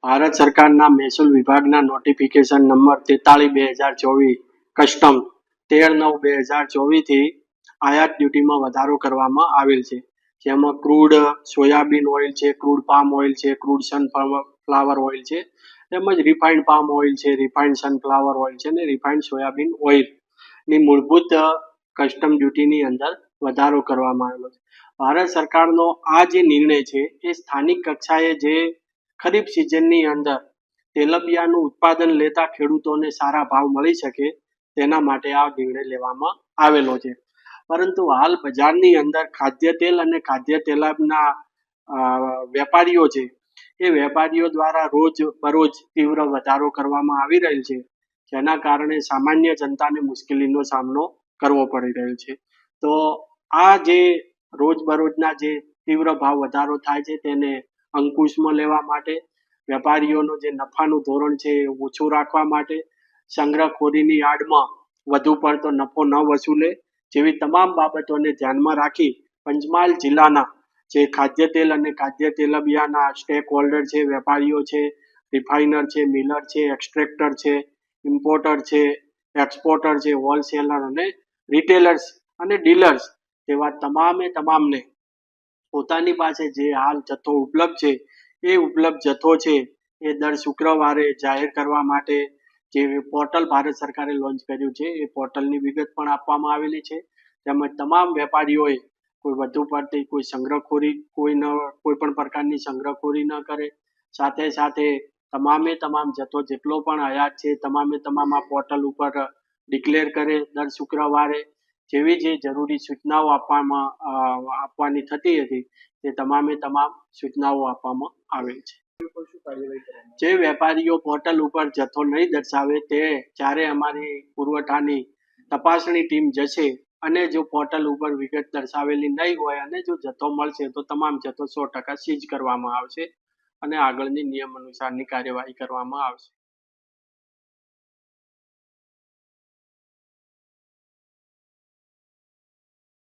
ભારત સરકારના મહેસૂલ વિભાગના નોટિફિકેશન નંબર 43/2024 કસ્ટમ 13/9/2024 થી આયાત ડ્યુટીમાં વધારો કરવામાં આવેલ છે, જેમાં ક્રૂડ સોયાબીન ઓઇલ છે, ક્રૂડ પામ ઓઇલ છે, ક્રૂડ સનફ્લાવર ઓઇલ છે, તેમજ રિફાઇન્ડ પામ ઓઇલ છે, રિફાઇન્ડ સનફ્લાવર ઓઇલ છે અને રિફાઇન્ડ સોયાબીન ઓઇલની મૂળભૂત કસ્ટમ ડ્યુટીની અંદર વધારો કરવામાં આવેલો છે. ભારત સરકારનો આ જે નિર્ણય છે એ સ્થાનિક કક્ષાએ જે ખરીફ સિઝનની અંદર તેલબિયાનું ઉત્પાદન લેતા ખેડૂતોને સારા ભાવ મળી શકે તેના માટે આ નિર્ણય લેવામાં આવેલો છે. પરંતુ હાલ બજારની અંદર ખાદ્ય તેલ અને ખાદ્ય તેલાબના વેપારીઓ છે એ વેપારીઓ દ્વારા રોજ બરોજ તીવ્ર વધારો કરવામાં આવી રહેલ છે, જેના કારણે સામાન્ય જનતાને મુશ્કેલીનો સામનો કરવો પડી રહ્યો છે. તો આ જે રોજબરોજના જે તીવ્ર ભાવ વધારો થાય છે તેને અંકુશમાં લેવા માટે, વેપારીઓનો જે નફાનું ધોરણ છે એ ઓછું રાખવા માટે, સંગ્રહખોરીની આડમાં વધુ પડતો નફો ન વસૂલે જેવી તમામ બાબતોને ધ્યાનમાં રાખી પંચમહાલ જિલ્લાના જે ખાદ્ય તેલ અને ખાદ્ય તેલબિયાના સ્ટેક હોલ્ડર છે, વેપારીઓ છે, રિફાઇનર છે, મિલર છે, એક્સટ્રેક્ટર છે, ઇમ્પોર્ટર છે, એક્સપોર્ટર છે, હોલસેલર અને રિટેલર્સ અને ડીલર્સ જેવા તમામને પોતાની પાસે જે હાલ જથ્થો ઉપલબ્ધ છે એ ઉપલબ્ધ જથ્થો છે એ દર શુક્રવારે જાહેર કરવા માટે જે પોર્ટલ ભારત સરકારે લોન્ચ કર્યું છે એ પોર્ટલની વિગત પણ આપવામાં આવેલી છે. તેમજ તમામ વેપારીઓએ કોઈ વધુ પડતી કોઈ સંગ્રહખોરી કોઈ પણ પ્રકારની સંગ્રહખોરી ન કરે, સાથે સાથે તમામ જથ્થો જેટલો પણ આયાત છે તમામ આ પોર્ટલ ઉપર ડિક્લેર કરે દર શુક્રવારે, જેવી જે જરૂરી સૂચનાઓ આપવાની થતી હતી તે તમામ સૂચનાઓ આપવામાં આવેલ છે. જે વેપારીઓ પોર્ટલ ઉપર જથ્થો નહીં દર્શાવે તે જ્યારે અમારી પુરવઠાની તપાસણી ટીમ જશે અને જો પોર્ટલ ઉપર વિગત દર્શાવેલી નહીં હોય અને જો જથ્થો મળશે તો તમામ જથ્થો 100% સીઝ કરવામાં આવશે અને આગળની નિયમ અનુસારની કાર્યવાહી કરવામાં આવશે.